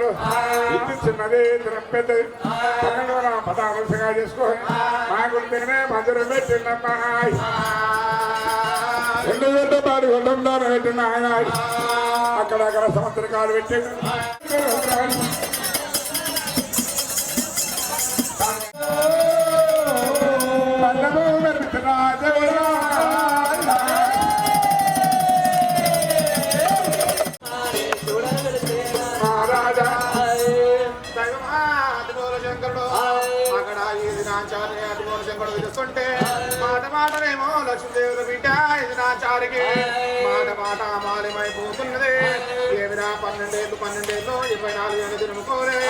అన్నాడు ఇల్లు చిన్నది ఇద్దరం పెద్దది 12వ పదావలసగా చేసుకో మా గుడినే మందిరం పెట్టిండమ్మా 2 పాడు కొండం దాని పెట్టిన ఆయన అక్కడక్కడ సంవత్సరకాలు పెట్టిండు మాట మాటనేమో లక్ష్మీదేవుల బిడ్డ ఇది నా చారికి మాట మాట మాలిమైపోతున్నది ఏమిరా 12 ఏళ్ళు 24 ఏళ్ళు తిరుముకోలే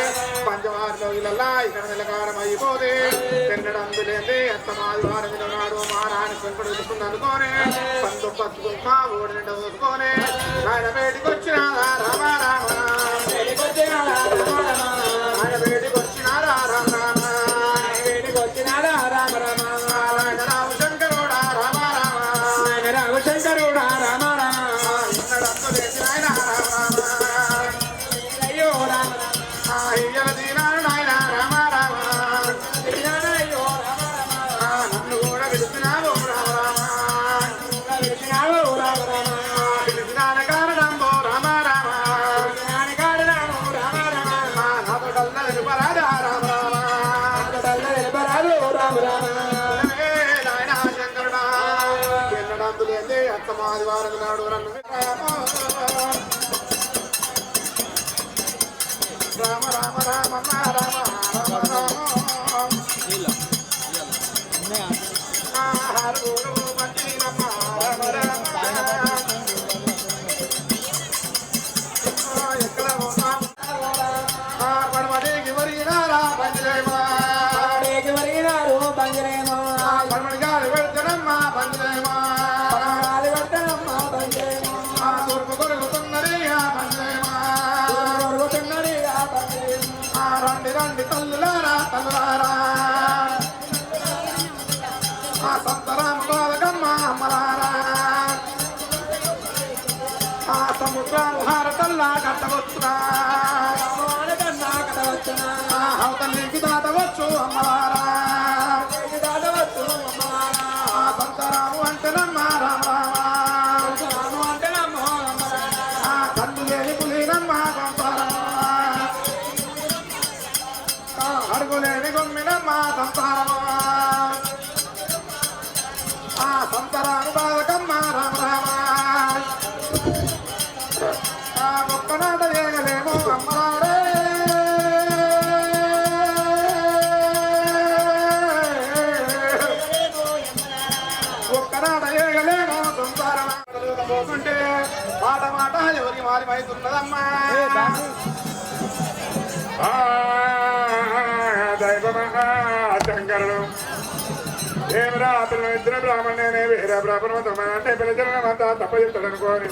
పంచవారిలో ఇళ్ళల్లా ఇక్కడ నిలకారం అయిపోతే తిన్నడందులేంది అత్తమాదివారం నాడు మా నాన్న శంకడు తెలుసుకుంది అనుకోనే పండు పచ్చుకున్నా ఓడి నిండా చూసుకొని ఆయన బయటికి వచ్చిన రామ రామ ఆయన బయటికి వచ్చినారా రామ రామ బయటికి వచ్చినారా రామ రామ రామశంకరుడా రామ రామ రామశంకరుడా రామ రామ ఇన్నడంతో లేచిన రామ అయ్యో రామ అయ్యల దీనాడు నాయన రామ రామ అయ్యో రామ రామ నన్ను కూడా పిలిచినావు రామ రామ పిలిచినావు రామ రామ పిలిచినాన కారణంబో రామ రామ పిలిచినాన కారణము రామ రామ నాతో కల్ల తెలుపరాదా రామ రామ నాతో కల్ల తెలుపరాదు రామ రామ నాయన శంకరుడా ఎన్నడందులేంది అత్తమాదివారం నాడు నన్ను రామ రామ రామ రామ రామ రామ ఎక్కడ ఉన్నాం పడమడికి వరిగినారా బంజరేమా వరిగినారు బంజరేమా పడమడి గాలి పెడతానమ్మా బంజరేమా గాలి పెడతానమ్మా బంజరేమా తూర్పు కొరుగుతున్నది బంజరేమా కొరుగుతున్నది రండి రండి తల్లులారా తల్లులారా సంతరామ బాలకమ్మ అమ్మలారా సముద్రాలు హారతల్లా కట్టవచ్చునా కట్టవచ్చునా అవతల్లికి దాటవచ్చు అమ్మలారా దాటవచ్చు సంతరాము అంటేనమ్మ రామ రామ అంటేనమ్మ కన్ను లేని పులినమ్మ సంతారమ్మ అడుగులేని గొమ్మినమ్మ సంతారమ్మ సంతరాను బాలకమ్మ రామ రామ ఒక్కనాట చేయలేము అమ్మలారే ఒక్కనాట చేయలేము సంసారం పోతుంటే మాట మాట ఎవరికి మారిమైతున్నదమ్మా దైవమహా శంకరుడు ఏమి రాత్రులు ఇద్దరు బ్రాహ్మణ్యనే వేరే బ్రాహ్మణం అంటే పిలిచినంతా తప్ప చెప్తాడనుకోని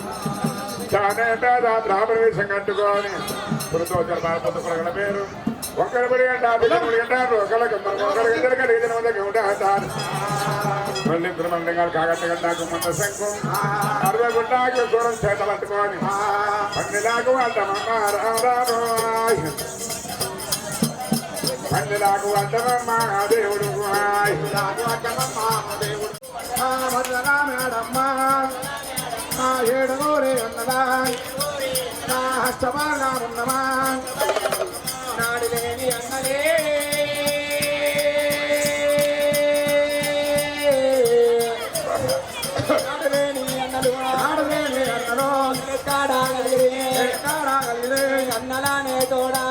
చాలా పేద బ్రాహ్మణ వేషం కట్టుకోని పురుతోచర భారత ప్రగల పేరు ఒకరి పొడి గంట పిల్లలు గంటారు ఒకరి ఇద్దరు కలిగిన వద్దకు ఉంటారు మళ్ళీ బ్రహ్మండం గారు కాగట్ట గంటాకు ముంద శంఖం 60 గుంటాకు దూరం చేత పట్టుకోని అన్నిలాగు అంటమమ్మా రామరాము అన్నిలాగు అంటమమ్మా దేవుడు దేవుడు మేడమ్మా ఏడుగోరే ఉన్నదా నా హస్తమానా ఉన్నమా నాడు లేని అన్నలే నాడు లేని అన్నలు కాడాగలిగే అన్నలానే తోడా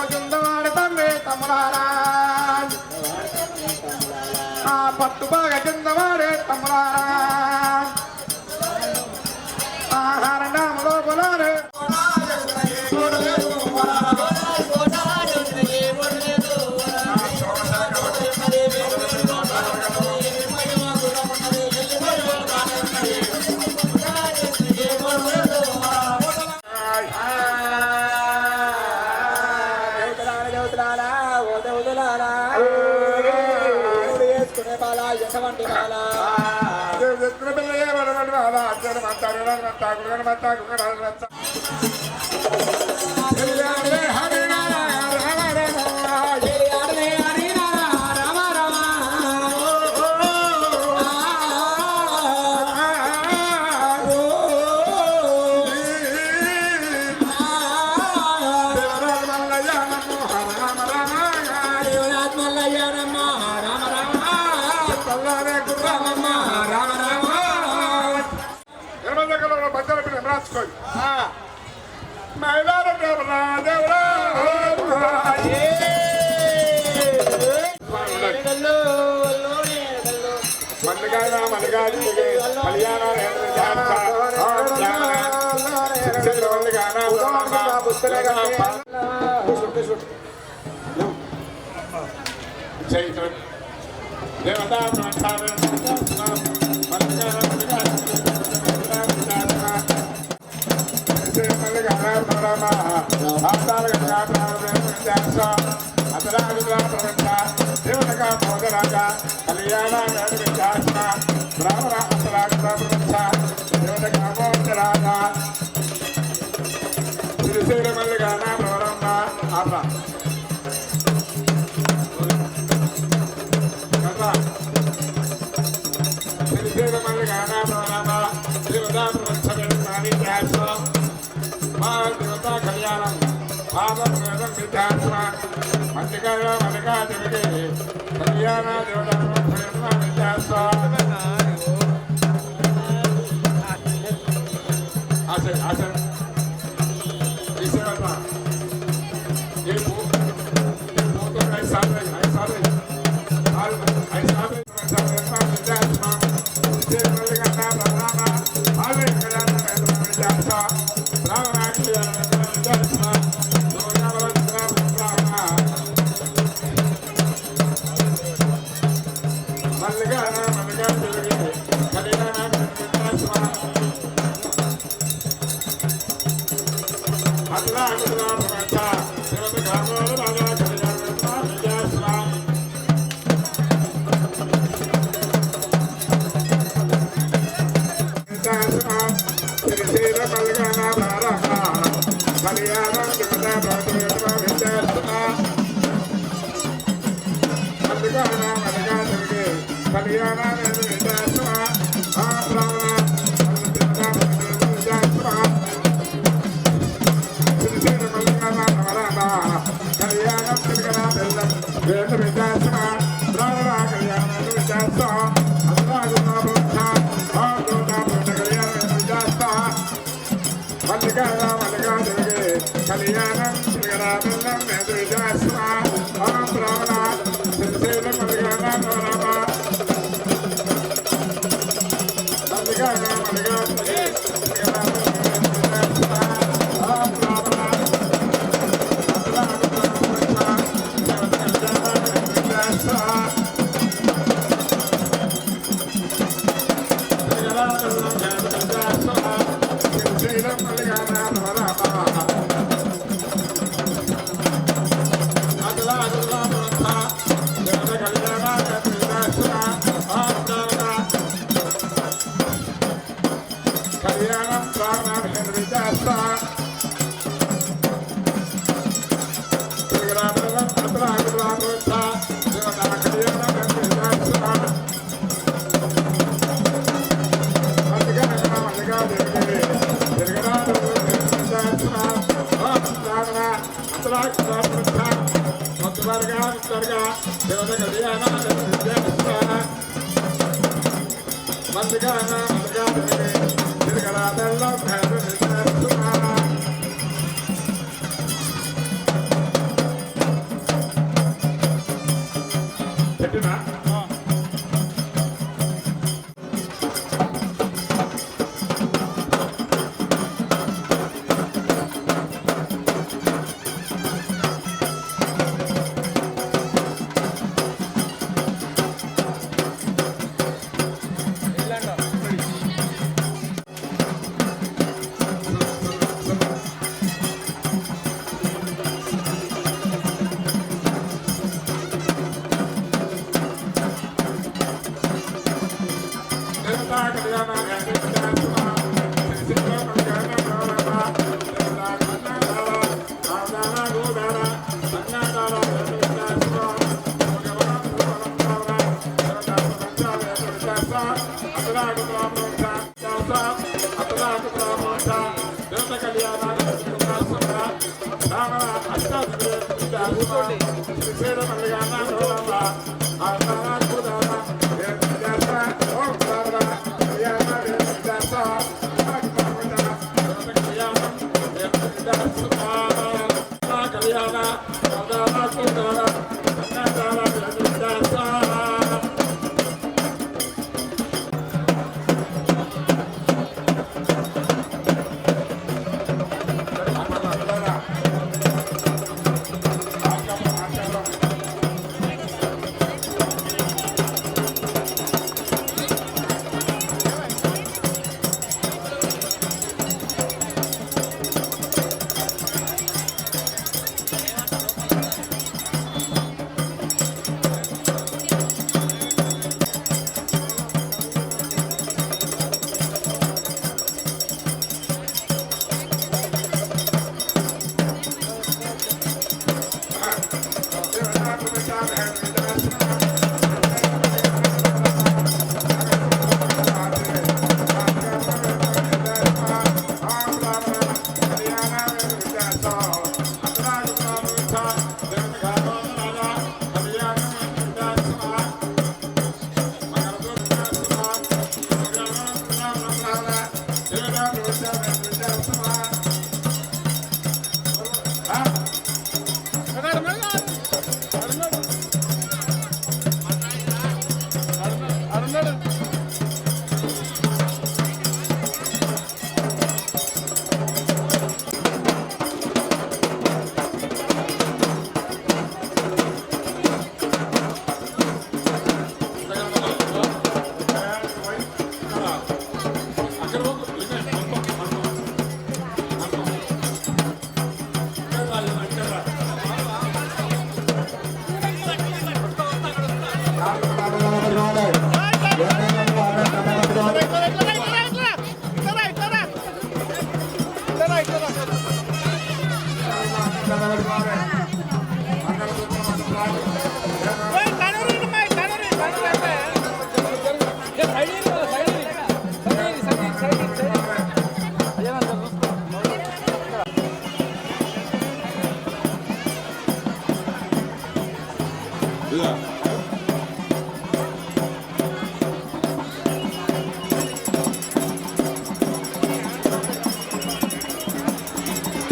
కిందవాడు తమ్మే తమ్ములారా పట్టు బాగా కిందవాడే తమ్ములారా ఆహారం లోపలారే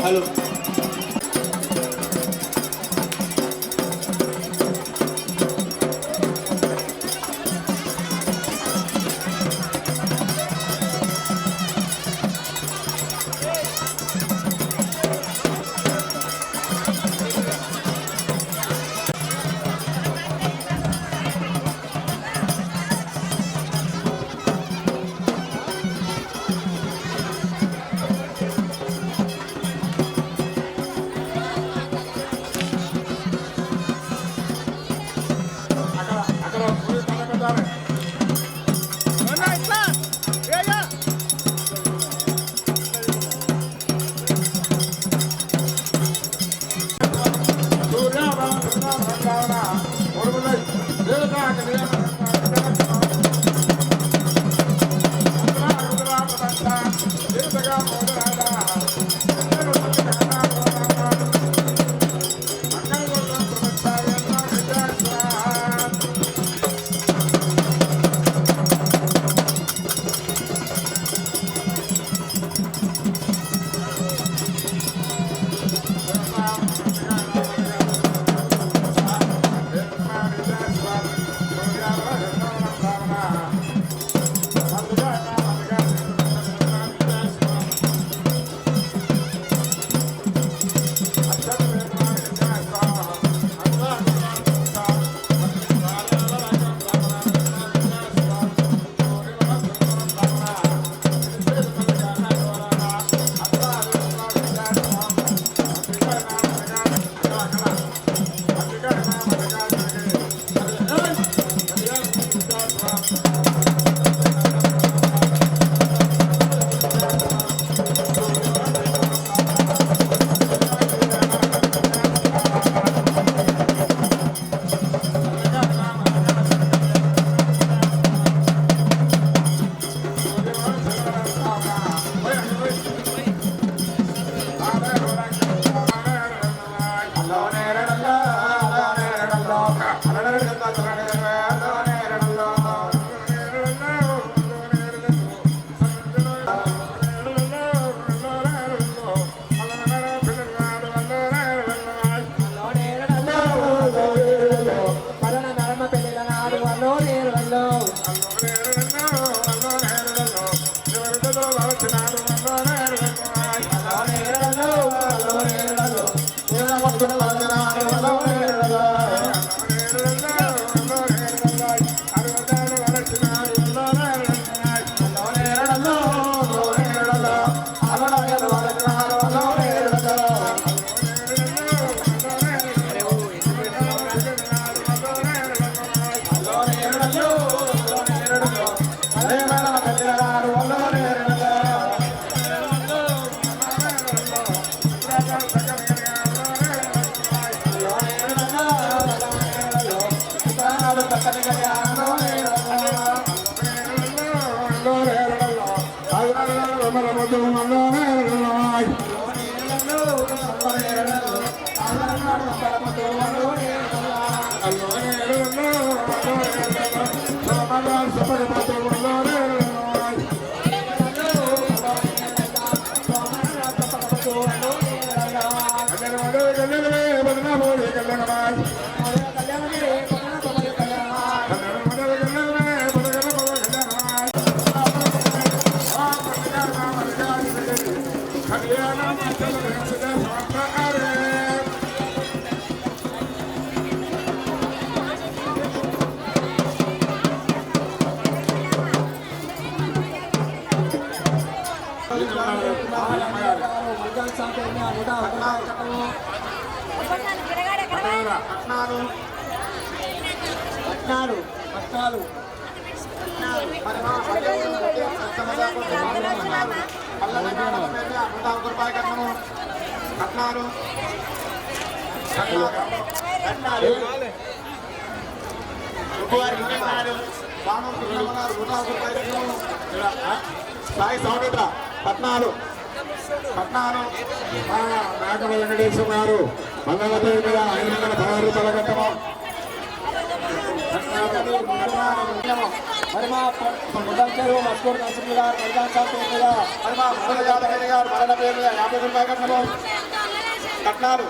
హలో మేకల వెంకటేశ్వర గారు 516 రూపాయల కట్టము. మరి మా ముదంచెరు మస్కూర్ నరసింహ గారు మరిగాన్ సార్ పేరు మీద మరి మా ముసల యాదగిరి గారు మరణ పేరు మీద 50 రూపాయల కట్టము. కట్నాలు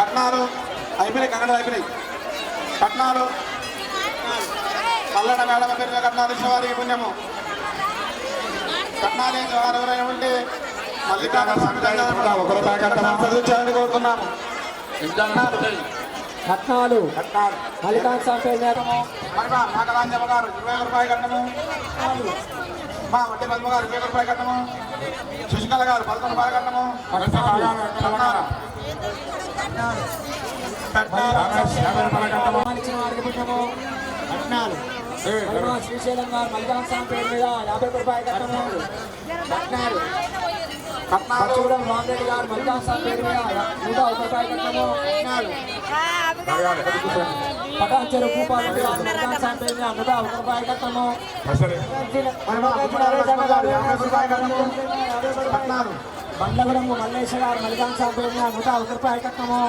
కట్నాలు అయిపోయినాయి, కన్నడ అయిపోయినాయి. కట్నాలు పల్లెడ మేడమ పేరు మీద కట్నాలు ఇచ్చిన వారికి పుణ్యము. కట్నాలు ఎవరైనా ఉంటే మల్లికార్జున కోరుతున్నాము. కట్నాలు మల్లికార్జున స్వామి పేరు మీద మరి మా నాగరాంజమ్మ గారు 20 రూపాయలు కట్టము. మా వడ్డీ పద్మ గారు 20 రూపాయలు కట్టము. శశికళ గారు 11 రూపాయలు కట్టము. శ్రీశైలం గారు మల్లికార్జున స్వామి పేరు మీద 50 రూపాయలు కట్టము. కట్నాలు రామరెడ్డి గారు మల్లికార్జున స్వామి పేరు మీద 101 రూపాయలు కట్టము. పటాచెరు భూపాలరెడ్డి గారు మల్లికార్జున స్వామి పేరు మీద 101 రూపాయలు కట్టము. బండ్లగూడెం మల్లేశ్వర గారు మల్లికార్జున స్వామి పేరు మీద 101 రూపాయలు కట్టము.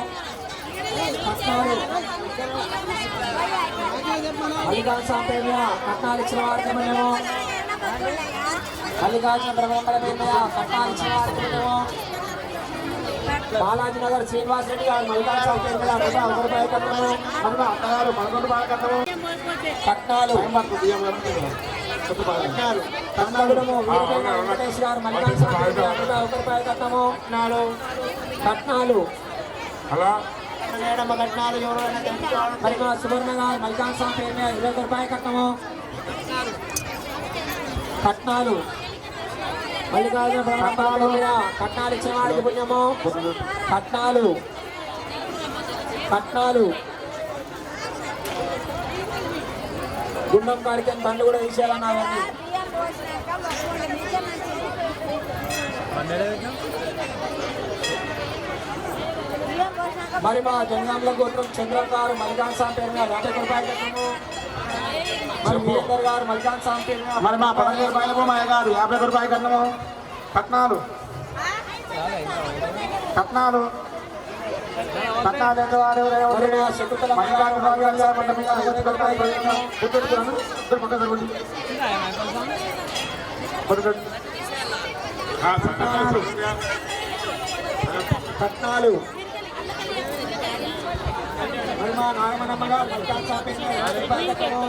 కట్నాలు మల్లికార్జున స్వామి పేరు మీద కట్నాలు ఇచ్చిన వారికి మేము మల్లికార్జున బ్రహ్మంబల పేరు మీద కట్నాలు ఇచ్చిన వారికి మేము బాలాజీ నగర్ శ్రీనివాస్ రెడ్డి గారు మల్లికార్జున స్వామి పేరు మీద 101 రూపాయలు కట్టము. అత్తగారు 11 రూపాయలు కట్టము. కట్నాలు కన్నగూడెము వెంకటేష్ గారు మల్లికార్జున స్వామి పేరు మీద 101 రూపాయలు కట్టము. కట్నాలు కట్నాలు మరి మా సువర్ణ గారు మల్లికార్జున స్వామి పేరు మీద 21 రూపాయలు కట్టము. కట్నాలు మల్లికార్జున బ్రహ్మంబల మీద కట్నాలు ఇచ్చే వారికి పుణ్యము. కట్నాలు గుండం కాడికి బండ్లు కూడా తీసేయాలన్నా అవన్నీ. మరి మా జంగాంల గోత్రం చంద్రం గారు మల్లికార్జున స్వామి పేరు మీద 50 రూపాయలు కట్టము. మరి వీరేందర్ గారు మల్లికార్జున స్వామి పేరు మీద మరి మా 15 రూపాయల భూమయ్య గారు 50 రూపాయలు కట్టము. కట్నాలు శకుంతల కట్నాలు మరి మా నాగమనమ్మ గారు మల్లికార్జున స్వామి పేరు మీద 50 రూపాయలు కట్టము.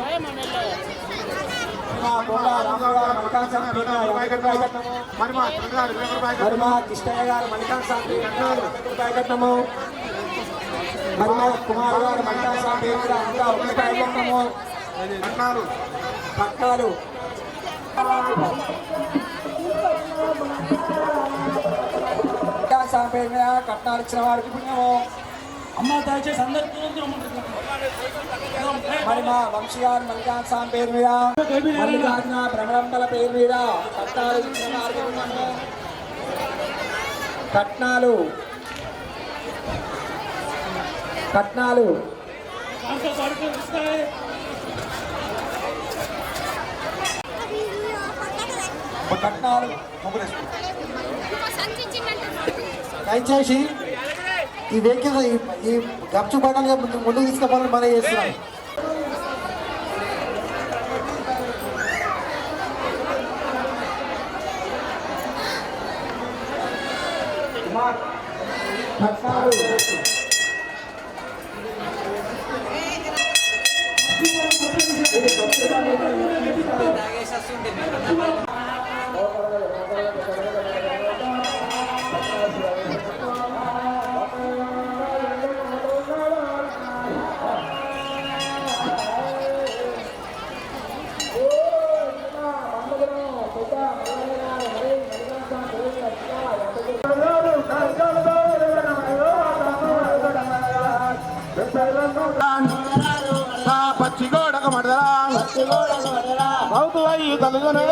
మరి మా కృష్ణయ్య గారు మల్లికార్జున స్వామి పేరు మీద 100 రూపాయలు కట్టము. మరి మా కుమార్ గారు మల్లికార్జున స్వామి పేరు మీద 101 రూపాయలు కట్టము. కట్నాలు స్వామి పేరు మీద కట్నాలు ఇచ్చిన వారికి పుణ్యము. అమ్మ దయచేసి అందరూ మరి మా వంశీ గారు మల్లికార్జున స్వామి పేరు మీద మల్లికార్జున బ్రహ్మంబల పేరు మీద కట్నాలు ఇచ్చిన వారికి పుణ్యము. కట్నాలు కట్నాలు దయచేసి ఈ వెహికల్ ఈ గప్చు బండలు ముందుకు తీసుకుపోవాలని మనం చేస్తున్నాం. పచ్చి గోడక మడదరా బౌతు అయ్యి తలుగునే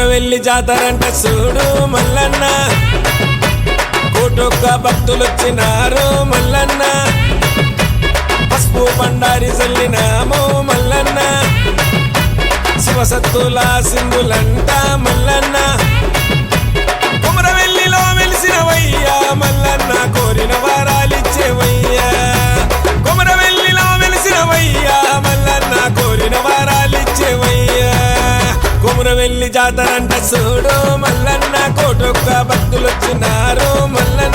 వెళ్ళి జాతరంట చూడు మల్లన్న కోటొక్క భక్తులొచ్చినారు మల్లన్న పసుపు బండారి చల్లినాము మల్లన్న శివసత్తుల సింధులంట మల్లన్న కుమరవెల్లిలో వెలిసినవయ్యా మల్లన్న కోరిన వారాలిచ్చేవయ్యా కుమరవెల్లిలో వెలిసినవయ్యా మల్లన్న కోరిన వారాలిచ్చేవయ్యా కుమరవెల్లి జాతరంట చూడు మల్లన్న కోటొక్క భక్తులొచ్చినారు మల్లన్న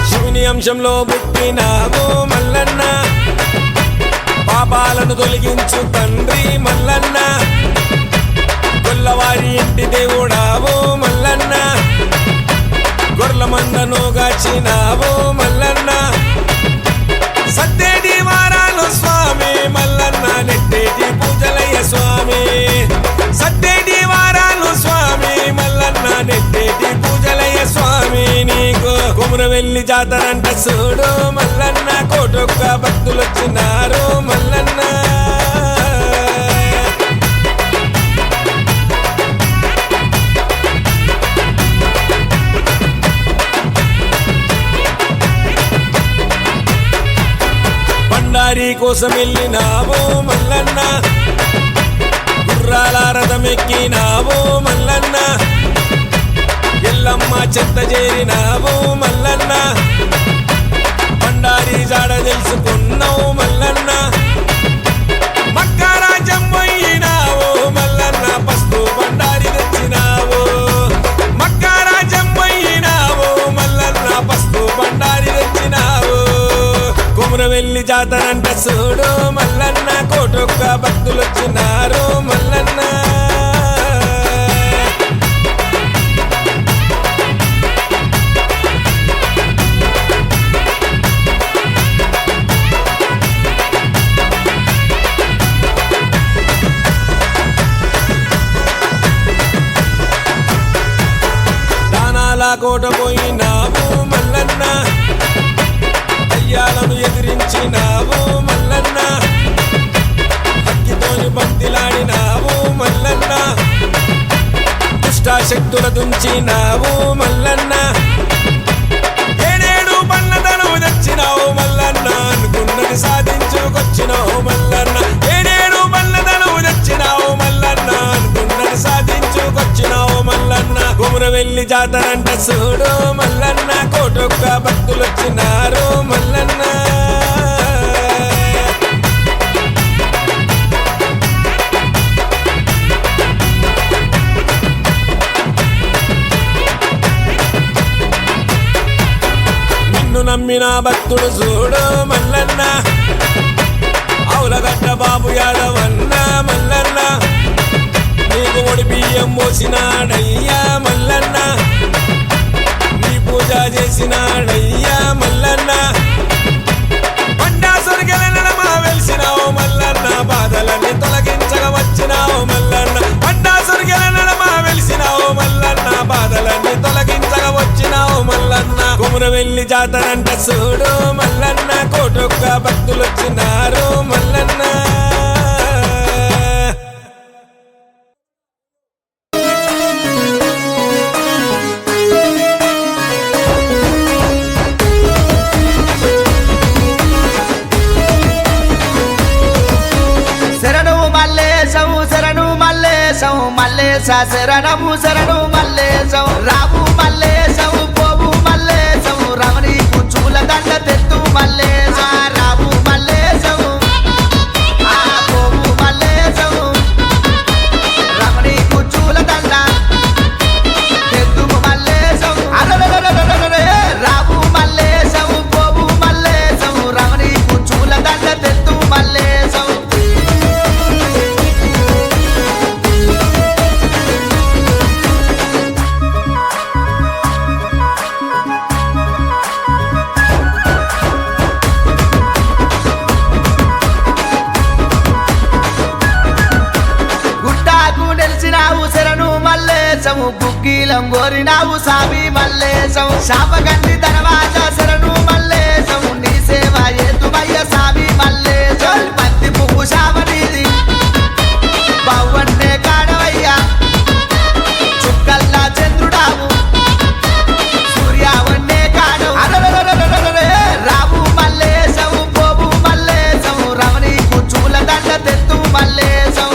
శివుని అంశంలో పుట్టినావు మల్లన్న పాపాలను తొలగించు తండ్రి మల్లన్న గొల్లవారి ఇంటి దేవుడావు మల్లన్న గొర్ల మందను గాచినావు మల్లన్న సత్తేటి వారాలు స్వామి మల్లన్న నెట్టేటి పూజలయ్య స్వామి సత్తేటి వారాలు స్వామి మల్లన్న నెట్టేటి పూజలయ్య స్వామి నీకు కుమరవెల్లి జాతరంట చూడు మల్లన్న కోటొక్క భక్తులొచ్చినారు మల్లన్న బండారి కోసం వెళ్ళినావు మల్లన్న గుర్రాల రథమెక్కినావు మల్లన్న ఎల్లమ్మ చెత్త చేరినావు మల్లన్న బండారి జాడ తెలుసుకున్నావు మల్లన్న మక్కరాజం పోయినావు మల్లన్న పసుపు బండారి తెచ్చినావు మక్కరాజం పోయినావు మల్లన్న పసుపు బండారి తెచ్చినావు కుమరవెల్లి జాతరంట చూడు మల్లన్న కోటొక్క భక్తులొచ్చినారు మల్లన్న కోట పోయినావు మల్లన్న అయ్యాలను ఎదిరించినావు మల్లన్న హక్కితోని బంతిలాడినావు మల్లన్న దుష్టాశక్తుల దుంచినావు మల్లన్న ఏడేడు పన్నదనం తెచ్చినావు మల్లన్న అనుకున్నది సాధించుకొచ్చినావు మల్లన్న ఏడేడు పల్ల కొమురవెల్లి జాతరంట చూడు మల్లన్న కోటొక్క భక్తులు వచ్చినారు మల్లన్న నిన్ను నమ్మిన భక్తుడు చూడు మల్లన్న అవులగడ్డ బాబు యాదవన్న మల్లన్న నీకు ఒడి బియ్యం మోసినాడయ్యా మల్లన్న నీ పూజ చేసినాడయ్యా మల్లన్న పండాసురికెల నడమా వెలిసినావు మల్లన్న బాధలన్నీ తొలగించగా వచ్చినావు మల్లన్న పండాసురికెల నడమా వెలిసినావు మల్లన్న బాధలన్నీ తొలగించగా వచ్చినావు మల్లన్న కొమురవెల్లి జాతరంట చూడు మల్లన్న కోటొక్క భక్తులు వచ్చినారు మల్లన్న శరణము శరణు మల్లేశం రావు మల్లేశం పోవు మల్లేశం రమణి కుచ్చుల దండ తెత్తు మల్లేశం రావు మల్లేశం పోవు మల్లేశం రమణి కుచ్చుల దండ తెత్తు మల్లేశం రావు మల్లేశం పోవు మల్లేశం రమణి కుచ్చుల దండ తెత్తు మల్లేశం గుగ్గిలం గోరినావు సామి మల్లేశం శాపగండి తర్వాత శరణు మల్లేశం నీ సేవ ఏతుమయ్య సామి మల్లేశం పత్తి పువ్వు శామనీది బావన్నే కాడవయ్యా చుక్కల్లా చంద్రుడావు సూర్యావన్నే కాడవు రావు మల్లేశం పోవు మల్లేశం రమణి కుచ్చుల దండ తెత్తు మల్లేశం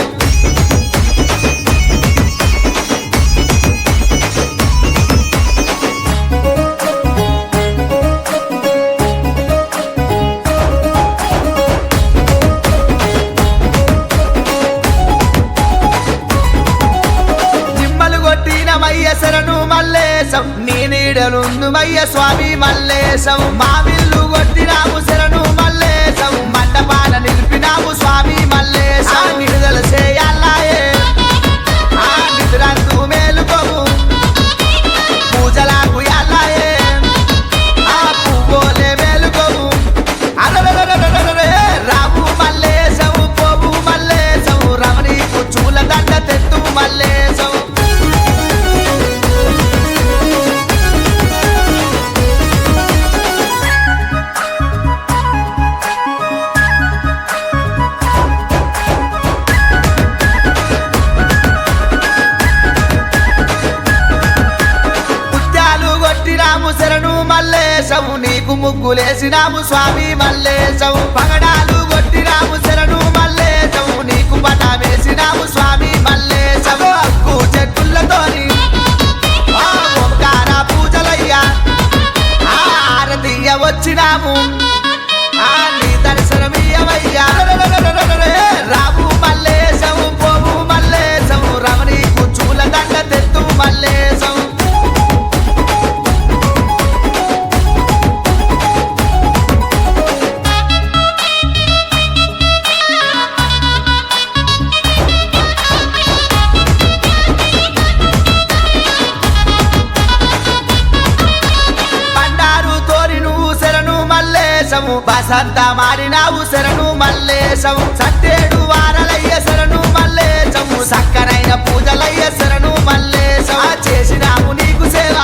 శరణు మల్లేశం నీ నీడలుందు మయ్య స్వామి మల్లేశం మామిల్లు కొట్టినాము శరణు మల్లేశం మండపాల నిలిపినాము స్వామి మల్లేశం నిడుదల చేయాలాయే నిద్రందు మేలుకోము పూజలకు యాలాయే పువ్వులే మేలుకోము రావు మల్లేశం పోవు మల్లేశం రమణి కుచ్చుల దండ తెత్తు మల్లేశం శరణు మల్లేశం నీకు ముగ్గులేసినాము స్వామి మల్లేశం పగడాలు కొట్టినాము శరణు మల్లేశం నీకు పటామేసినాము స్వామి మల్లేశం అక్కు చెట్టులతోని ఓంకార పూజలయ్యా ఆరతీయ వచ్చినాము నీ దర్శనమీయవయ్యా రావు మల్లేశం పోవు మల్లేశం రమణి కుచ్చుల దండ తెత్తు మల్లేశం బసంత మారినావు శరణు మల్లేశం సట్టేడు వారలయ్య శరణు మల్లేశం సక్కనైన పూజలయ్య శరణు మల్లేశం చేసినాము నీకు సేవ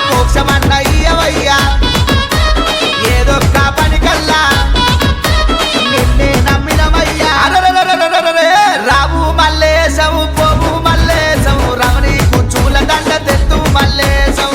మోక్షమన్న ఇయ్యవయ్యా ఏదొక్క పని కల్లా నిన్నే నమ్మినమయ్యా రావు మల్లేశం పోవు మల్లేశం రమణి కుచ్చుల దండ తెత్తు మల్లేశం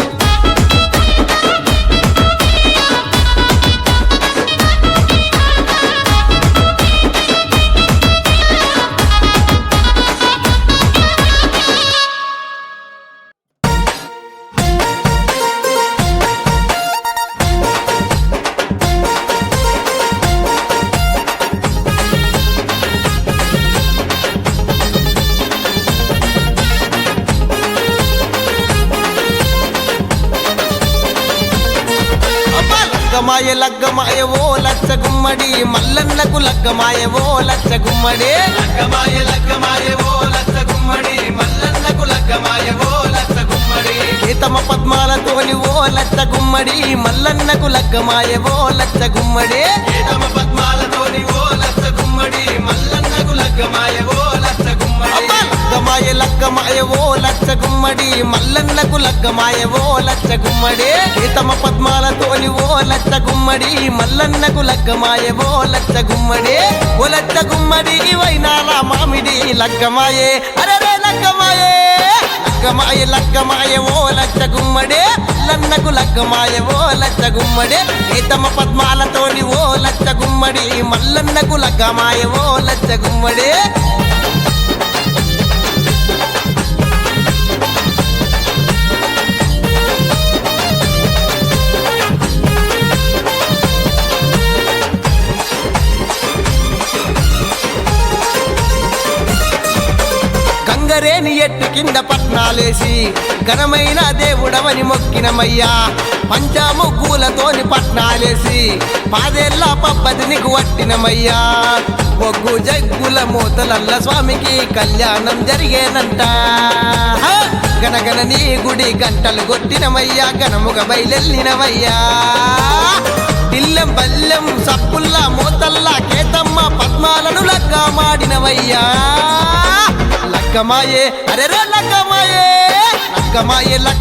లగ్గమాయ ఓ లచ్చ గుమ్మడి మల్లన్నకు లగ్గమాయ ఓ లచ్చ గుమ్మడి లగ్గమాయ ఓ లచ్చ గుమ్మడి మల్లన్నకు లగ్గమాయ ఓ లచ్చ గుమ్మడి కేతమ పద్మాలతోని ఓ లచ్చ గుమ్మడి మల్లన్నకు లగ్గమాయ ఓ లచ్చ గుమ్మడి కేతమ పద్మాలతోని ఓ లచ్చ గుమ్మడి మల్లన్నకు లగ్గమాయ ఓ లచ్చ గుమ్మడి లగ్గమాయ ఓ లచ్చ గుమ్మడి మల్లన్నకు లగ్గమాయ ఓ లచ్చ గుమ్మడి కేతమ పద్మాలతోని ఓ లచ్చ గుమ్మడి మల్లన్నకు లగ్గమాయ ఓ లచ్చ గుమ్మడి ఓ లచ్చ గుమ్మడి వైనాల మామిడి లగ్గమాయే అరే లగ్గమాయే లగ్గమాయ ఓ లచ్చ గుమ్మడి మల్లన్నకు లగ్గమాయ ఓ లచ్చ గుమ్మడి కేతమ పద్మాలతోని ఓ లచ్చ గుమ్మడి మల్లన్నకు లగ్గమాయ ఓ లచ్చ గుమ్మడి గంగరేని ఎట్టు కింద పట్నాలేసి ఘనమైన దేవుడవని మొక్కినమయ్యా పంచాముగ్గులతోని పట్నాలేసి పాదేళ్ల పబ్బతినికి వట్టినమయ్యా ఒగ్గు జగ్గుల మూతలల్ల స్వామికి కళ్యాణం జరిగేనంట గనగన నీ గుడి గంటలు కొట్టినమయ్యా గనముగ బయలెల్లినమయ్యా ఇల్లెం బల్లెం సప్పుల్లా మూతల్లా కేతమ్మ పద్మాలను లగ్గా మాడినవయ్యా లగ్గమాయే అరే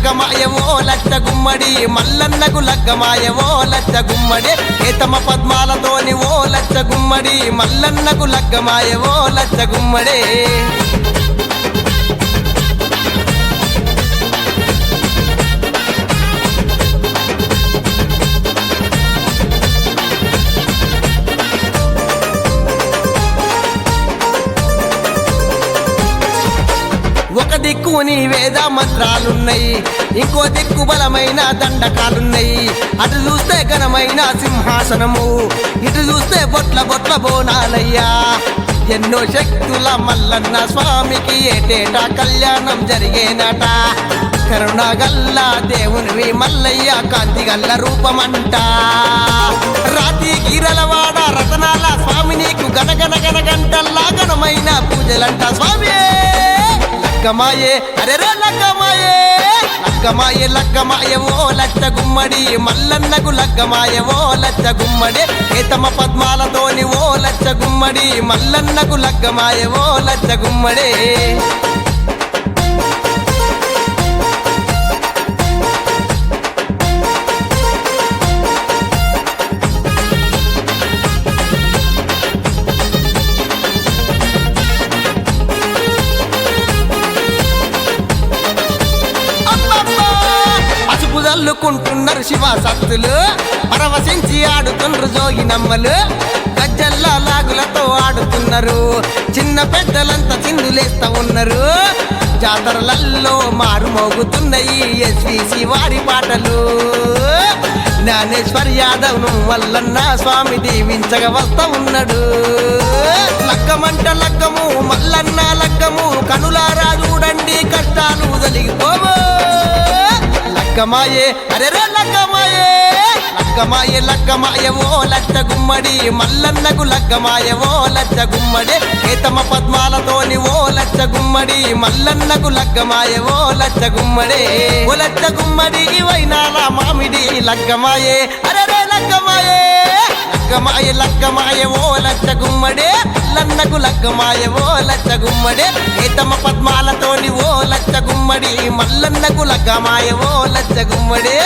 లగ్గమాయ ఓ లచ్చ గుమ్మడి మల్లన్నకు లగ్గమాయ ఓ లచ్చ గుమ్మడి కేతమ పద్మాలతోని ఓ లచ్చ గుమ్మడి మల్లన్నకు లగ్గమాయ ఓ లచ్చ గుమ్మడి ఒక దిక్కు నీ వేద మంత్రాలున్నాయి ఇంకో దిక్కు బలమైన దండకాలున్నాయి అటు చూస్తే ఘనమైన సింహాసనము ఇటు చూస్తే బొట్ల బోనాలయ్యా ఎన్నో శక్తుల మల్లన్న స్వామికి ఏటేటా కళ్యాణం జరిగేనట కరుణగల్ల దేవునివి మల్లయ్య కాంతిగల్ల రూపమంట రాతి గిరలవాడ రతనాల స్వామి నీకు గనగన గంటల్లా ఘనమైన పూజలంట స్వామి లగ్గమాయే అరే లగ్గమాయ ఓ లచ్చ గుమ్మడి మల్లన్నకు లగ్గమాయ ఓ లచ్చ గుమ్మడి కేతమ పద్మాలతోని ఓ లచ్చ గుమ్మడి మల్లన్నకు లగ్గమాయ ఓ లచ్చ గుమ్మడి చల్లుకుంటున్నారు శివ సత్తులు పరవశించి ఆడుతున్నారు జోగినమ్మలు గజ్జల్ల లాగులతో ఆడుతున్నారు చిన్న పెద్దలంతా చిందులేస్తా ఉన్నారు జాతరలల్లో మారు మోగుతున్నాయి ఎస్విసి వారి పాటలు జ్ఞానేశ్వర్ యాదవ్ ను మల్లన్న స్వామి దీవించగా వస్తా ఉన్నాడు లగ్గమంట లగ్గము మల్లన్న లగ్గము కనులారా చూడండి కష్టాలు తొలగిపోవు లగ్గమాయే అరే లగ్గమాయ ఓ లచ్చ గుమ్మడి మల్లన్నకు లగ్గమాయ ఓ లచ్చ గుమ్మడి కేతమ పద్మాలతోని ఓ లచ్చ గుమ్మడి మల్లన్నకు లగ్గమాయ ఓ లచ్చ గుమ్మడి ఓ లచ్చ గుమ్మడి వైనాల మామిడి లగ్గమాయే అరే లగ్గమాయ ఓ లచ్చ గుమ్మడి మల్లన్నకు లగ్గమాయ ఓ లచ్చ గుమ్మడి కేతమ పద్మాలతోని ఓ లచ్చ గుమ్మడి మల్లన్నకు లగ్గమాయ ఓ లచ్చ గుమ్మడి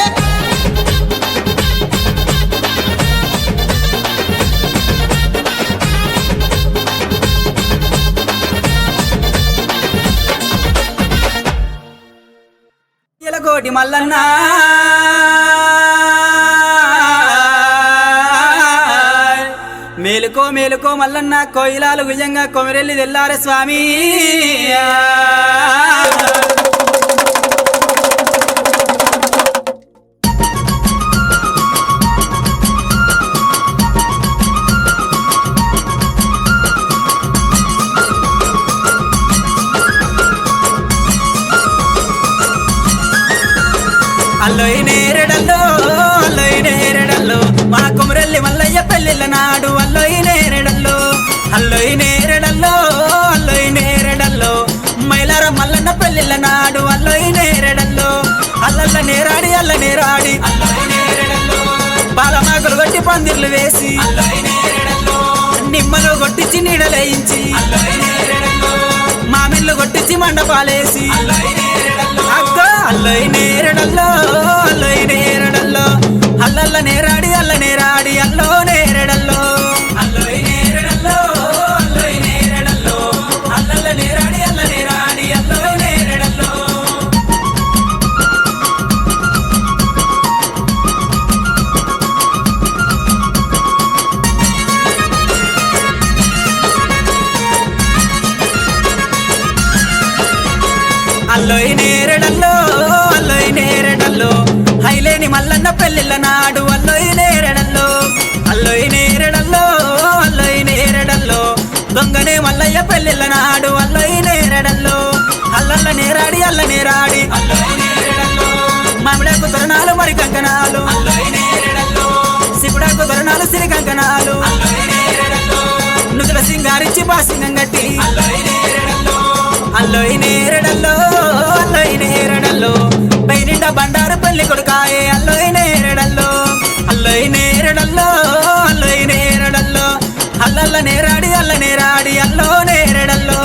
కోటి మల్లన్న మేలుకో మల్లన్న కోయిలాలు గుజంగా కొమరెల్లి తెల్లారే స్వామి అల్లోయి నేరడల్లో మా వేసి నిమ్మలు కొట్టించి నీడలేయించి మామిళ్ళు కొట్టించి మండపాలేసి అగ్గో అల్లయి నేరడల్లో అల్లయి నేరడల్లో అల్లల్ల నేరాడి అల్ల నేరాడి అల్లో నేరడల్లో అల్లయి నేరడల్లో అల్లయి నేరడల్లో అల్లల్ల నేరాడి అల్ల నేరాడి అల్లో నేరడల్లో అల్లోయి నేరడల్లో అల్లోయి నేరడల్లో హైలేని మల్లన్న పెళ్ళిళ్ళ నాడు అల్లోయి నేరడల్లో అల్లోయి నేరడల్లో అల్లోయి నేరడల్లో దొంగనే మల్లయ్య పెళ్ళిళ్ళ నాడు అల్లోయి నేరడల్లో అల్లల్ల నేరాడి అల్ల నేరాడి మామిడాకు తొరణాలు మరి కంకణాలు సిగుడాకు తొరణాలు సిరి కంకణాలు నుదుల సింగారిచ్చి బాసింగం గట్టి అల్లోయి నేరడల్లో అల్లోయి నేరడల్లో పైనిండా బండారు పెళ్లి కొడుకాయే అల్లోయి నేరడల్లో అల్లోయి నేరడల్లో అల్లోయి నేరడల్లో అల్లల్ల నేరాడి అల్ల నేరాడి అల్లో నేరడల్లో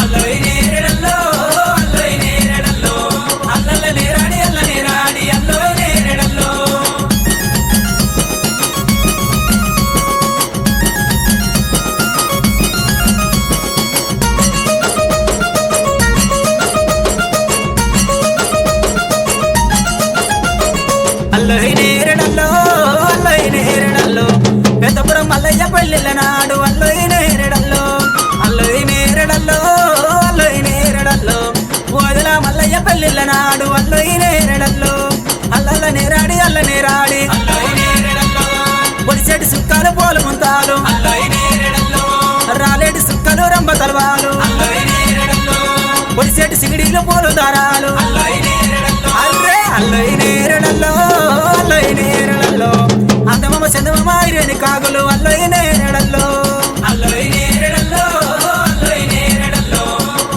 అల్లోయి నేరడల్లో అల్లోయి నేరడల్లో అల్లల్ల నేరాడి అల్ల నేరాడి అల్లో నేరడల్లో అల్లోయి నేరడల్లో అల్లోయి నేరడల్లో పెద్దపురం మల్లయ్య పెళ్ళిళ్ళ నాడు అల్లోయి నేరడల్లో అల్లోయి నేరడల్లో అల్లోయి నేరడల్లో వదిల మల్లయ్య పెళ్ళిళ్ళ నాడు అల్లోయి నేరడల్లో అల్లల్ల నేరాడి అల్ల నేరాడి పొడిసేటి సుక్కలు పోలు ముంతాలు రాలేటి సుక్కలు రంబ తలవాలు పొడిసేటి సిగిడీలు పోలు దారాలు అల్రే అల్లోయి నేరడల్లో అల్లోయి నేరడల్లో అందమమ్మ చందమమ్మ ఇరేని కాగులు అల్లోయి నేరడల్లో అల్లోయి నేరడల్లో అల్లోయి నేరడల్లో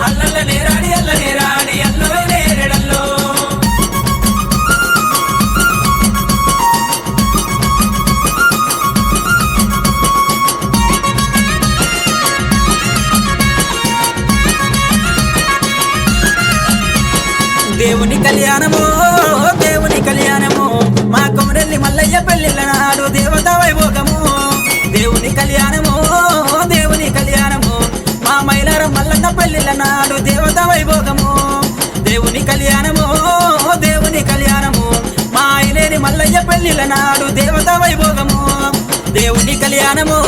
అల్లల్ల నేరాడి అల్ల నేరాడి అల్లోయి నేరడల్లో దేవుని కళ్యాణము దేవుని కళ్యాణము మా కొమరెల్లి మల్లయ్య పెళ్ళిళ్ళ నాడు దేవత వైభోగము దేవుని కళ్యాణము దేవుని కళ్యాణము మా మైలారం మల్లన్న పెళ్ళిళ్ళ నాడు దేవత వైభోగము దేవుని కళ్యాణము దేవుని కళ్యాణము మా ఐలేని మల్లయ్య పెళ్ళిళ్ళ నాడు దేవత వైభోగము దేవుని కళ్యాణము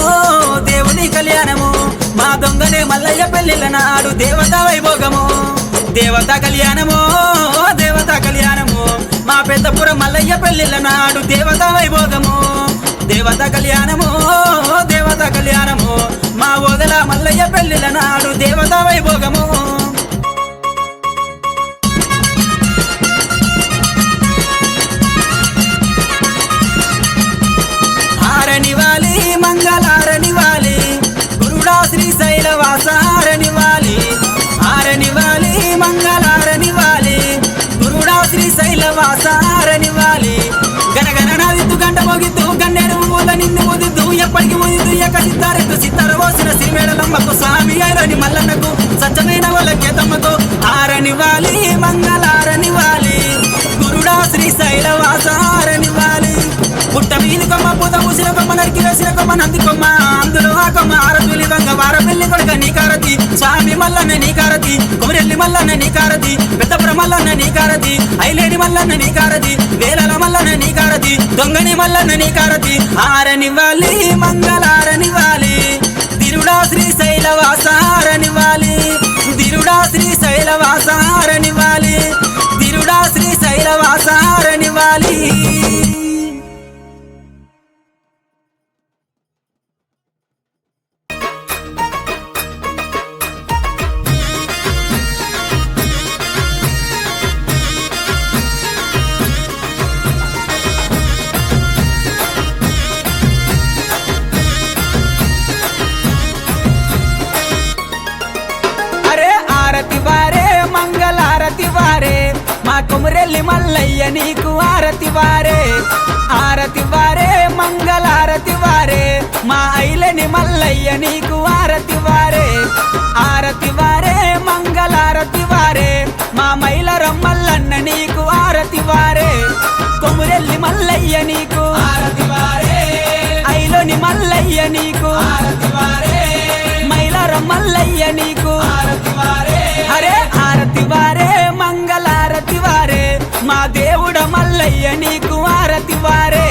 దేవుని కళ్యాణము మా దొంగనే మల్లయ్య పెళ్ళిళ్ళ నాడు దేవత వైభోగము దేవత కళ్యాణము దేవత కళ్యాణము మా పెద్దపురం మల్లయ్య పెళ్ళిళ్ళ నాడు దేవత వైభోగము దేవత కళ్యాణము దేవత కళ్యాణము మా వదల మల్లయ్య పెళ్ళిళ్ళ నాడు దేవత వైభోగము ఆరనివాలి మంగళారనివాలి గురుడా శ్రీశైలవాస ఆరనివాలి ఆరనివాలి మంగళారనివాలి గురుడా శ్రీశైలవాస ఆరనివాలి గనగన నాదిద్దు గంట మోగిద్దు గన్నేరు ఊల నిన్ను ఊదిద్దు ఎప్పటికి ఊదిద్దు సిత్తారెత్తు సిత్తార పోసిన సిరిమేడలమ్మకు స్వామి ఐరని మల్లన్నకు సత్యమైన వాళ్ళకే తమ్మకు ఆరనివాలి మంగళారనివాలి గురుడా శ్రీశైలవాస ఆరనివాలి పుట్ట మీది కొమ్మ పూత పూసిన కొమ్మ నరికి వేసిన కొమ్మ నంది కొమ్మ అందులో ఆ కొమ్మ ఆరతులి దొంగ వారపెల్లి కొడుక నీకారతి స్వామి మల్లన్న నీకారతి కొమరెల్లి మల్లన్న నీకారతి పెద్దపుర మల్లన్న నీకారతి ఐలేని మల్లన్న నీకారతి వేలల మల్లన్న నీకారతి దొంగని మల్లన్న నీకారతి ఆరనివ్వాలి మంగళారనివ్వాలి తిరుడా శ్రీశైలవాస ఆరనివ్వాలి తిరుడా శ్రీశైలవాస ఆరనివ్వాలి తిరుడా శ్రీశైలవాస ఆరనివ్వాలి కొమరెల్లి మల్లయ్య నీకు ఆరతి వారే మంగళారతి వారే మా ఐలని మల్లయ్య నీకు ఆరతి వారే ఆరతి వారే మంగళారతి వారే మా మైలర మల్లన్న నీకు ఆరతి వారే కొమురెల్లి మల్లయ్య నీకు ఆరతి వారే ఐలోని మల్లయ్య నీకు ఆరతి వారే మైలర మల్లయ్య నీకు ఆరతి వారే అరే ఆరతి వారే మంగళారతి వారే మా దేవుడ మల్లయ్య నీకు ఆరతి వారే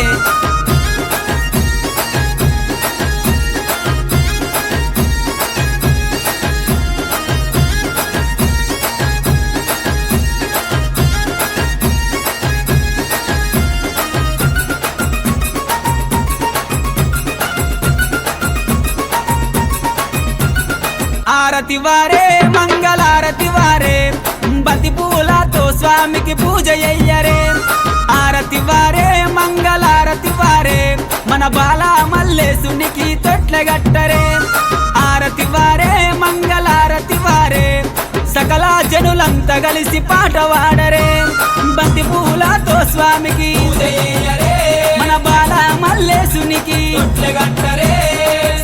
ఆరతి వారే మంగళారతి వారే బంతి పూలతో స్వామికి పూజ అయ్యరే ఆరతి వారే మంగళారతి వారే మన బాల మల్లేశునికి తొట్లగట్టరే ఆరతి వారే మంగళారతి వారే సకల జనులంతా కలిసి పాట పాడరే బంతి పూలతో స్వామికి పూజ అయ్యరే మన బాల మల్లేశునికి తొట్లగట్టరే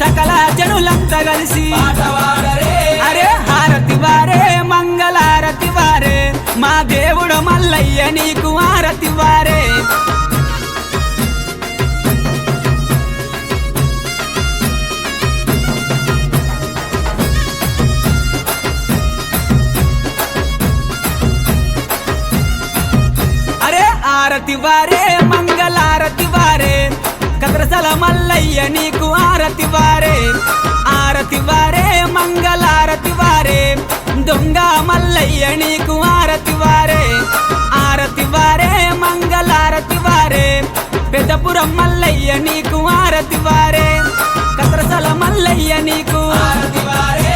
సకల జనులంతా కలిసి పాట పాడరే అరే హారతి వారే మంగళారతి వారే మా దేవుడు మల్లయ్య నీకు ఆరతి వారే అరే ఆరతి వారే మంగళారతి వారే కద్రసల మల్లయ్య నీకు ఆరతి వారే ఆరతి వారే మంగళారతి వారే దొంగ మల్లయ్య నీకు ఆరతి వారే ఆరతి వారే మంగళారతి వారే పెద్దపురం మల్లయ్య నీకు ఆరతి వారే కద్రసల మల్లయ్య నీకు ఆరతి వారే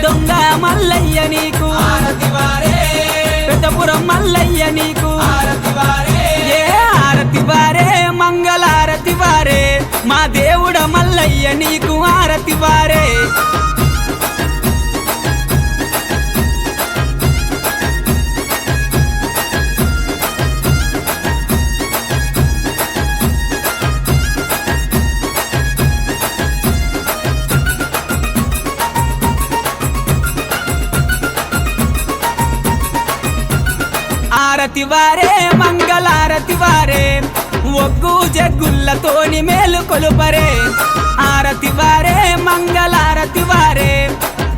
దొంగ మల్లయ్య నీకు ఆరతి వారే పెద్దపురం మల్లయ్య నీకు ఆరతి వారే ఏ ఆరతి వారే మంగళారతి వారే మా దేవుడ మల్లయ్య నీకు ఆరతి వారే ఆరతి వారే మంగళారతి వారే ఒగ్గు జగ్గుల్లతోని మేలు కొలుపరే ఆరతి వారే మంగళారతి వారే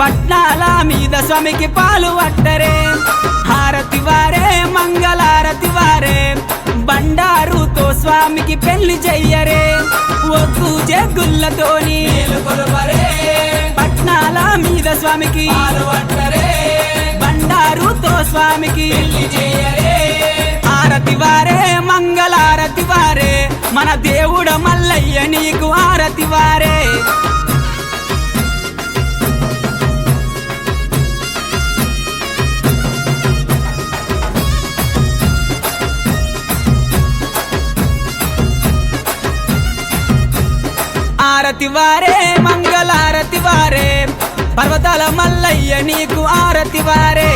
పట్నాల మీద స్వామికి పాలు పట్టరే హారతి వారే మంగళారతి వారే బండారుతో స్వామికి పెళ్లి చెయ్యరే ఒగ్గు జగ్గుల్లతోని మేలు కొలుపరే పట్నాల మీద స్వామికి పాలు పట్టరే బండారుతో స్వామికి పెళ్లి చెయ్యరే ఆరతి వారే మంగళారతి వారే మన దేవుడ మల్లయ్య నీకు ఆరతి వారే ఆరతి వారే మంగళారతి వారే పర్వతాల మల్లయ్య నీకు ఆరతి వారే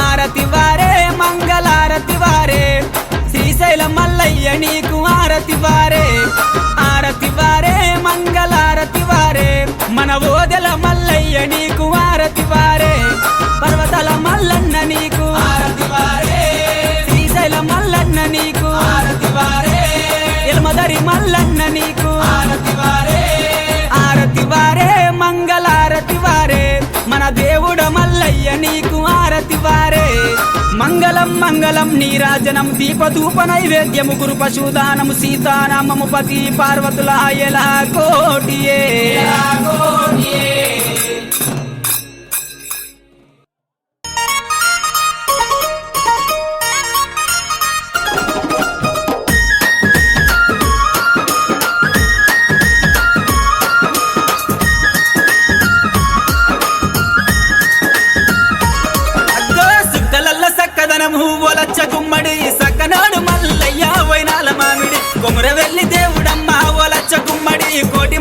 ఆరతి వారే మంగళారతి వారే శ్రీశైల మల్లయ్య నీకు ఆరతి వారే ఆరతి వారే మంగళారతి వారే మన ఓదెల మల్లయ్య నీకు ఆరతి వారే పర్వతాల మల్లన్న నీకు ఆరతి వారే శ్రీశైల మల్లన్న నీకు ఆరతి వారే ఎల్మదరి మల్లన్న నీకు ఆరతి వారే ఆరతి వారే మంగళారతి వారే మన దేవుడ మల్లయ్య నీకు ఆరతి వారే మంగళం మంగళం నీరాజనం దీపధూప నైవేద్యము గురు పశుదానము సీతానామము పతి పార్వతుల ఎలా కోటియే ఓలచ్చ గుమ్మడి సక్కనాడు మల్లయ్య వైనాల మామిడి కొమురవెల్లి దేవుడమ్మ ఓలచ్చ గుమ్మడి కోటి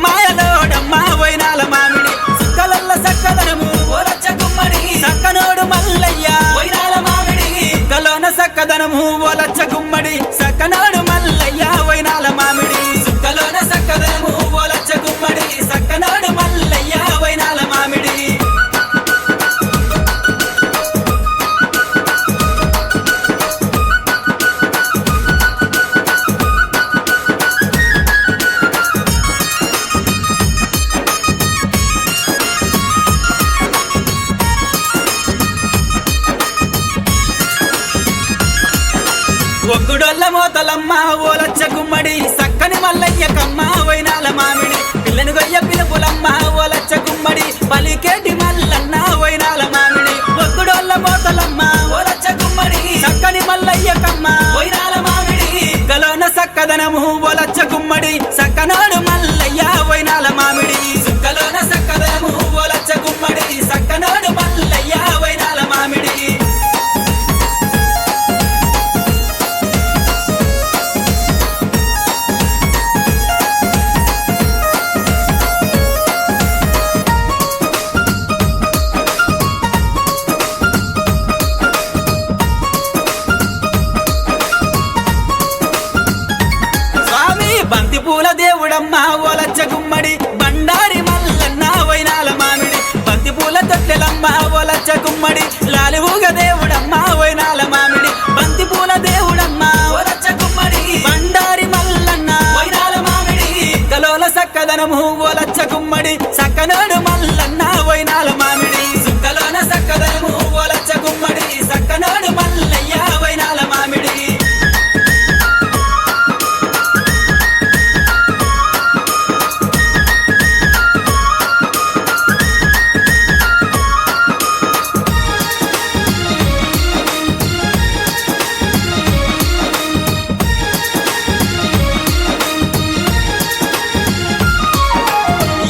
వగ్గుడోళ్ళ మోతలమ్మ ఓలచ్చ గుమ్మడి సక్కని మల్లయ్య కమ్మ వైనాల మామిడి పిల్లని గొయ్య పిలుపులమ్మ ఓలచ్చ గుమ్మడి పలికేటి మల్లన్న వైనాల మామిడి వగ్గుడోళ్ళ మోతలమ్మ ఓలచ్చ గుమ్మడి సక్కని మల్లయ్య కమ్మ వైనాల మామిడి గలోన సక్కదనము ఓలచ్చ గుమ్మడి సక్కనాడు మల్లయ్య వైనాల మామిడి సుక్కలోన సక్కదనము ఓలచ్చ గుమ్మడి సక్కనాడు మల్లయ్య వైనాల మామిడి బంతిపూల దేవుడమ్మ ఓలచ్చ గుమ్మడి బండారి మల్లన్న వైనాల మామిడి బంతిపూల తొట్టెలమ్మ ఓలచ్చ గుమ్మడి లాలివుగ దేవుడమ్మ వైనాల మామిడి బంతిపూల దేవుడమ్మ ఓలచ్చ గుమ్మడి బండారి మల్లన్న వైనాల మామిడి కలోల సక్కదనము ఓలచ్చ గుమ్మడి సక్కనాడు మల్లన్న వైనాల మామిడి సుక్కలోన సక్కదనము ఓలచ్చ గుమ్మడి సక్కనాడు మల్లయ్య వైనాల మామిడి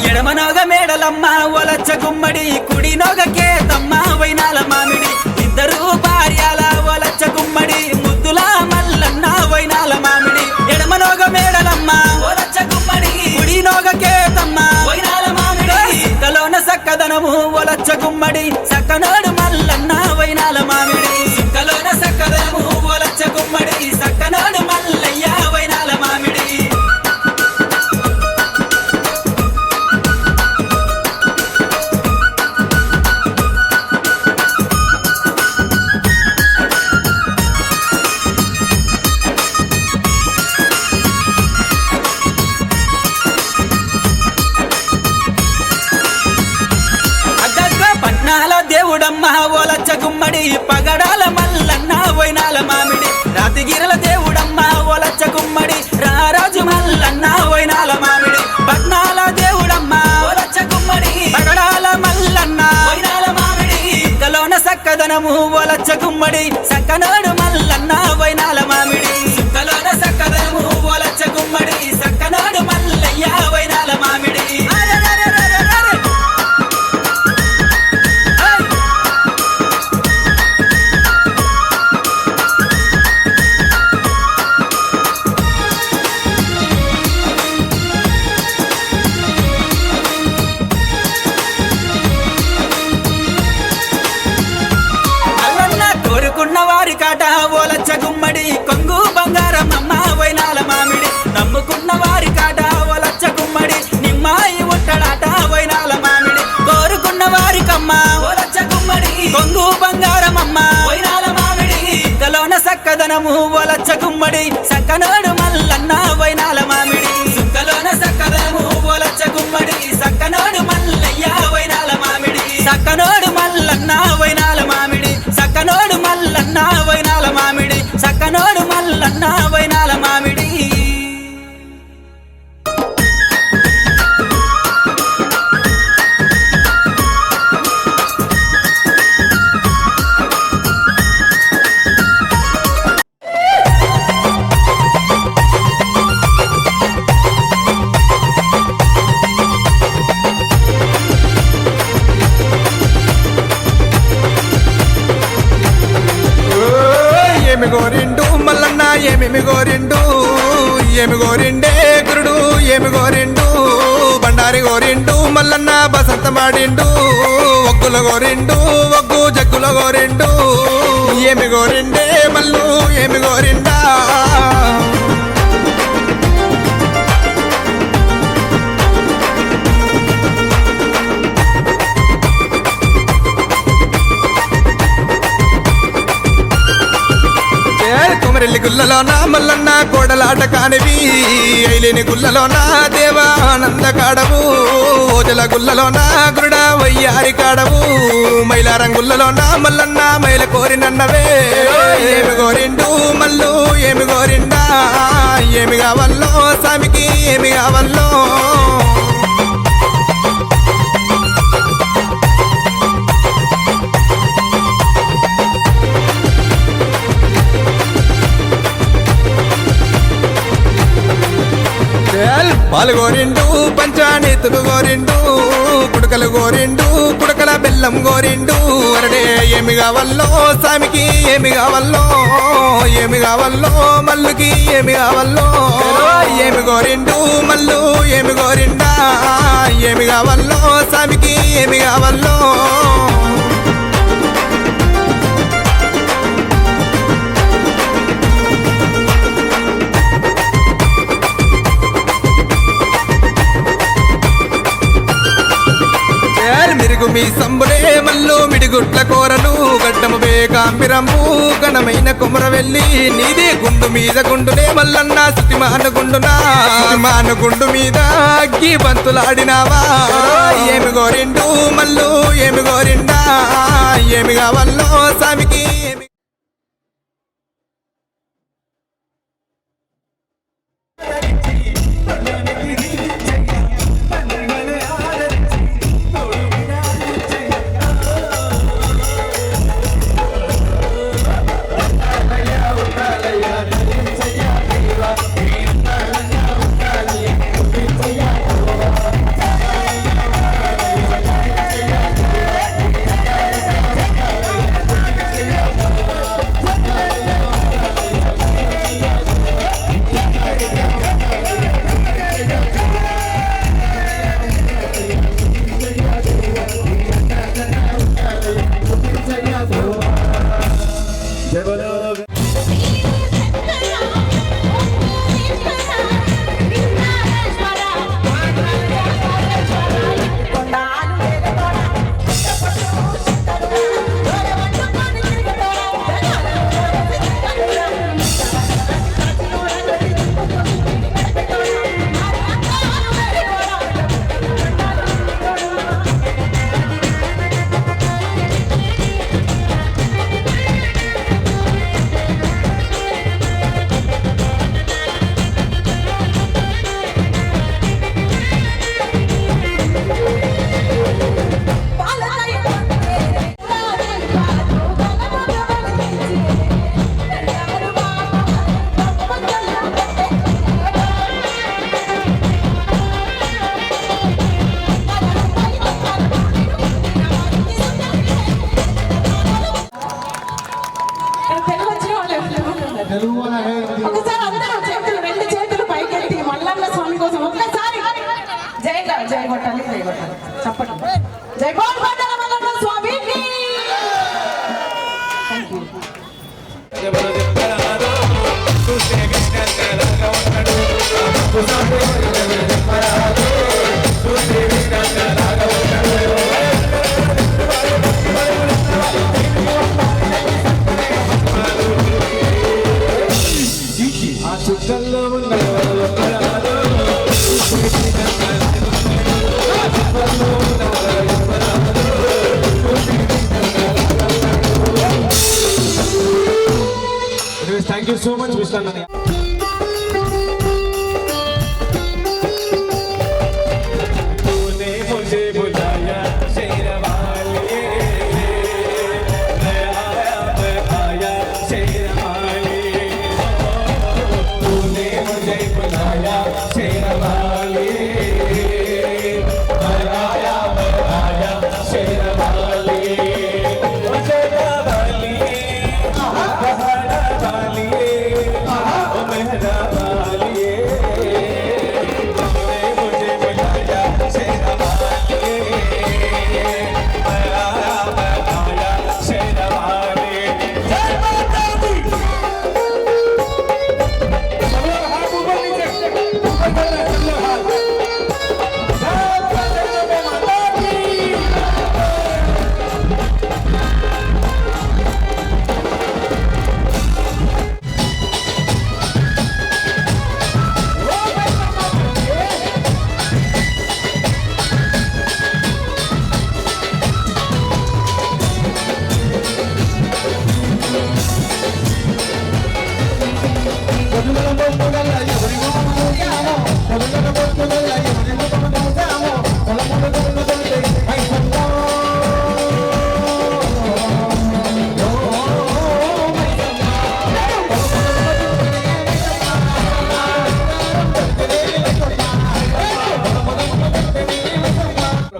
ఎడమనోగ మేడలమ్మ ఒలచ్చ గుమ్మడి కుడినోగ కేతమ్మ వైనాల మామిడి ఇద్దరు భార్యాల ఒలచ్చ గుమ్మడి ముద్దుల మల్లన్న వైనాల మామిడి ఎడమనోగ మేడలమ్మ ఒలచ్చ గుమ్మడి కుడినోగ కేతమ్మ వైనాల మామిడి కలోన సక్కదనము ఒలచ్చ గుమ్మడి సక్కనాడు మల్లన్న వైనాల మామిడి కలోన సక్కదనము ఒలచ్చ గుమ్మడి సక్కనాడు మల్లయ్య వైనాల మామిడి పట్నాల దేవుడమ్మ ఓలచ్చ గుమ్మడి పగడాల మల్లన్న వైనాల మామిడి రాతిగిరల దేవుడమ్మ ఓలచ్చ గుమ్మడి రారాజు మల్లన్న వైనాల మామిడి పట్నాల దేవుడమ్మ ఓలచ్చ గుమ్మడి పగడాల మల్లన్న వైనాల మామిడి కలోన సక్కదనము ఓలచ్చ గుమ్మడి సక్కనాడు మల్లన్న వైనాల మామిడి కలోన సక్కదనము ఓలచ్చ గుమ్మడి సక్కనాడు మల్లయ్య వైనాల మామిడి వారి కాట ఓలచ్చ గుమ్మడి కొంగు బంగారం అమ్మ వైనాల మామిడి నమ్ముకున్న వారి కాట ఓలచ్చ గుమ్మడి నిమ్మాయి ఉట్టడాట వైనాల మామిడి కోరుకున్న వారికమ్మ ఓలచ్చ గుమ్మడి కొంగు బంగారం అమ్మ వైనాల మామిడి కలోన సక్కదనము ఓలచ్చ గుమ్మడి సక్కనాడు మల్లన్న వైనాల మామిడి కలోన సక్కదనము ఓలచ్చ గుమ్మడి సక్కనాడు మల్లయ్య వైనాల మామిడి సక్కనాడు మల్లన్న వైనాల మామిడి సక్కనోడు మల్లన్న వైనాల మామిడి సక్కనోడు మల్లన్న వైనాల మామిడి ఏమి గోరిండు మల్లన్న ఏమేమి గోరిండు ఏమి గోరిండే గురుడు ఏమి గోరిండు బండారి గోరిండు మల్లన్న బసంత మాడిండు ఒగ్గుల గోరిండు ఒగ్గు జగ్గుల గోరిండు ఏమి గోరిండే మల్లు ఏమి గోరిండా కుమరెల్లి గుల్లలోన మల్లన్న కోడలాట కానివి ఐలేని గుల్లలోన దేవా ఆనంద కాడవు ఓజల గుల్లలోన గురుడా వయ్యారి కాడవు మైల రంగులలో నా మల్లన్న మైల కోరినన్నవే ఏమి కోరిండు మల్లు ఏమి కోరిండా ఏమి కావాలో స్వామికి ఏమి కావాలో పాలు గోరిండు పంచానీతులు గోరిండు కుడకలు గోరిండు కుడకల బెల్లం గోరిండు అరడే ఏమి కావాలో స్వామికి ఏమి కావాలో ఏమి కావాలో మల్లుకి ఏమి కావాలో ఏమి గోరిండు మల్లు ఏమి గోరిండా ఏమి కావాలో స్వామికి ఏమి కావాలో మిరుగు మీ సంబులే మల్లు మిడిగుట్ల కూరలు గడ్డము బేకాంబిరంబు ఘనమైన కుమర వెళ్ళి నీదే గుండు మీద గుండునే మల్లన్న సుతి మానుగుండు మీద అగ్గి బంతులాడినావా ఏమి గోరిండు మల్లు ఏమి గోరిండా ఏమి కావాలో స్వామికి ఏమి ఒకసారి అందరూ చేతులు రెండు చేతులు పైకెత్తి మల్లన్న స్వామి కోసం ఒక్కసారి జై జై కొట్టాలి చెప్పండి జై గోల్కొండ మల్లన్న స్వామికి Thank you so much, Mr. Nani.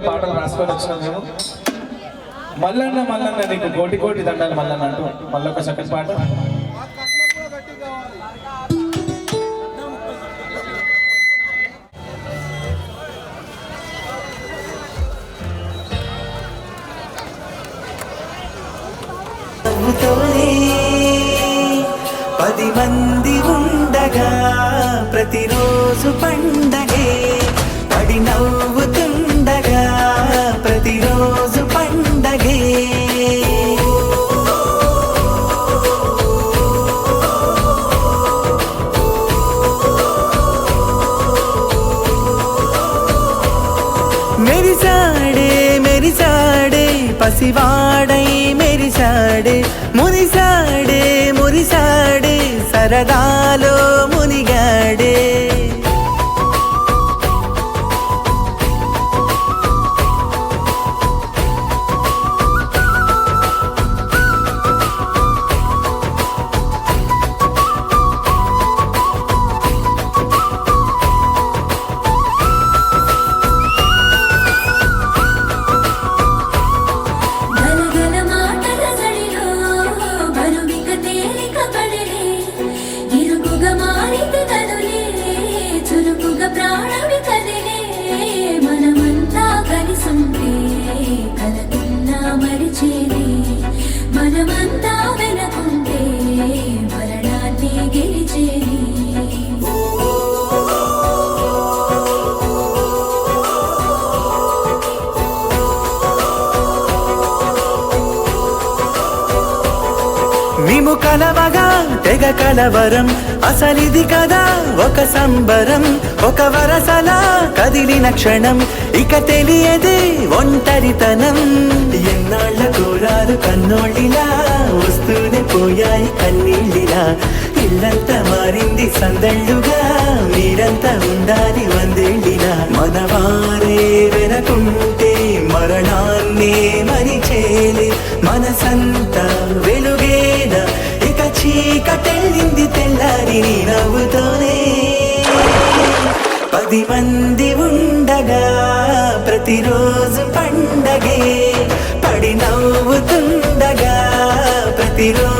పాటలు రాసుకొని వచ్చినాం మేము. మల్లన్న మల్లన్న నీకు కోటి కోటి దండాలు మల్లన్న అంటూ మళ్ళొక చక్కటి పాట. పది మంది ఉండగా ప్రతిరోజు పండగే పడి నవ్వుతుండగా ప్రతిరోజు పండగే మెరిసాడే మెరిసాడే పసివాడై మెరిసాడే మురిసాడే మురిసాడే సరదాలో మునిగాడే మనమంతా వెనకుంటే మరణాన్ని గెలిచేది. మేము కలవగా తెగ కలవరం అసలిది కదా ఒక సంబరం ఒక వరసలా కదిలిన క్షణం ఇక తెలియదే ఒంటరితనం ఎన్నాళ్ళ కోరారు కన్నోళ్ళిలా వస్తూనే పోయాయి కన్నీళ్ళిలా ఇల్లంతా మారింది సందళ్ళుగా మీరంతా ఉండాలి వందేళ్ళిలా మనవారే వెనకుంటే మరణాన్నే మరిచేలే మనసంతా వెలుగేనా ఇక చీకటెళ్ళింది తెల్లారి నీ నవ్వుతోనే 10 మంది ఉండగా ప్రతిరోజు పండగే పడి నవ్వుతుండగా ప్రతిరోజు